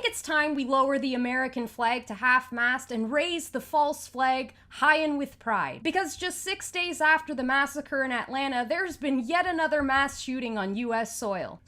think it's time we lower the American flag to half-mast and raise the false flag high and with pride. Because just 6 days after the massacre in Atlanta, there's been yet another mass shooting on US soil.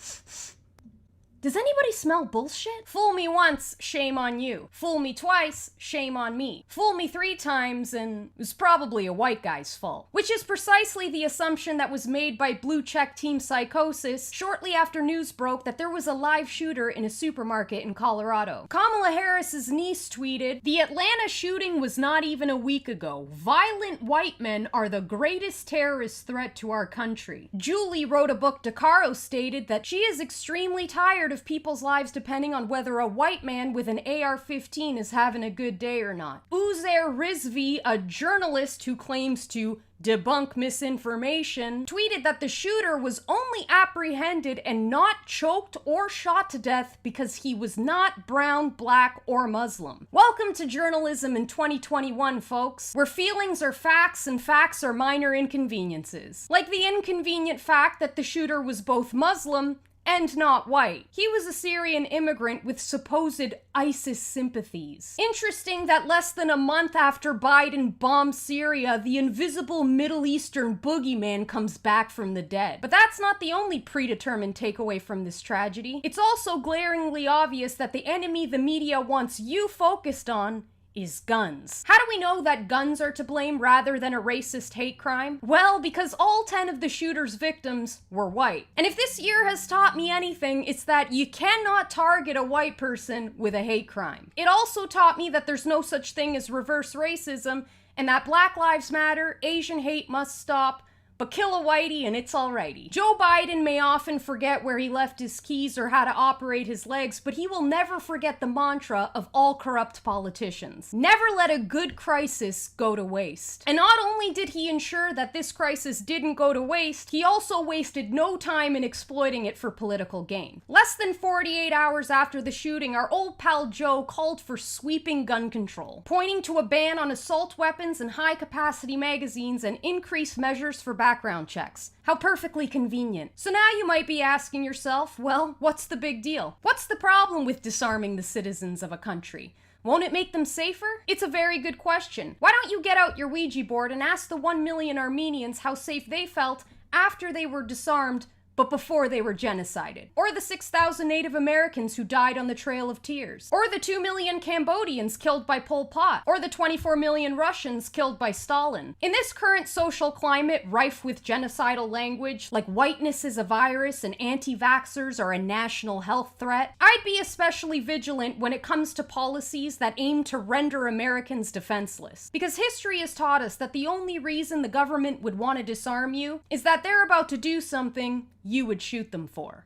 Does anybody smell bullshit? Fool me once, shame on you. Fool me twice, shame on me. Fool me 3 times, and it was probably a white guy's fault. Which is precisely the assumption that was made by Blue Check Team Psychosis shortly after news broke that there was a live shooter in a supermarket in Colorado. Kamala Harris's niece tweeted, "The Atlanta shooting was not even a week ago. Violent white men are the greatest terrorist threat to our country." Julie wrote a book DeCaro stated that she is extremely tired of people's lives depending on whether a white man with an AR-15 is having a good day or not. Uzair Rizvi, a journalist who claims to debunk misinformation, tweeted that the shooter was only apprehended and not choked or shot to death because he was not brown, black, or Muslim. Welcome to journalism in 2021, folks, where feelings are facts and facts are minor inconveniences. Like the inconvenient fact that the shooter was both Muslim and not white. He was a Syrian immigrant with supposed ISIS sympathies. Interesting that less than a month after Biden bombed Syria, the invisible Middle Eastern boogeyman comes back from the dead. But that's not the only predetermined takeaway from this tragedy. It's also glaringly obvious that the enemy the media wants you focused on is guns. How do we know that guns are to blame rather than a racist hate crime? Well, because all 10 of the shooter's victims were white. And if this year has taught me anything, it's that you cannot target a white person with a hate crime. It also taught me that there's no such thing as reverse racism, and that Black Lives Matter, Asian hate must stop, but kill a whitey and it's alrighty. Joe Biden may often forget where he left his keys or how to operate his legs, but he will never forget the mantra of all corrupt politicians. Never let a good crisis go to waste. And not only did he ensure that this crisis didn't go to waste, he also wasted no time in exploiting it for political gain. Less than 48 hours after the shooting, our old pal Joe called for sweeping gun control, pointing to a ban on assault weapons and high-capacity magazines and increased measures for background checks. How perfectly convenient. So now you might be asking yourself, well, what's the big deal? What's the problem with disarming the citizens of a country? Won't it make them safer? It's a very good question. Why don't you get out your Ouija board and ask the 1 million Armenians how safe they felt after they were disarmed but before they were genocided? Or the 6,000 Native Americans who died on the Trail of Tears? Or the 2 million Cambodians killed by Pol Pot? Or the 24 million Russians killed by Stalin? In this current social climate rife with genocidal language, like whiteness is a virus and anti-vaxxers are a national health threat, I'd be especially vigilant when it comes to policies that aim to render Americans defenseless. Because history has taught us that the only reason the government would want to disarm you is that they're about to do something you would shoot them for.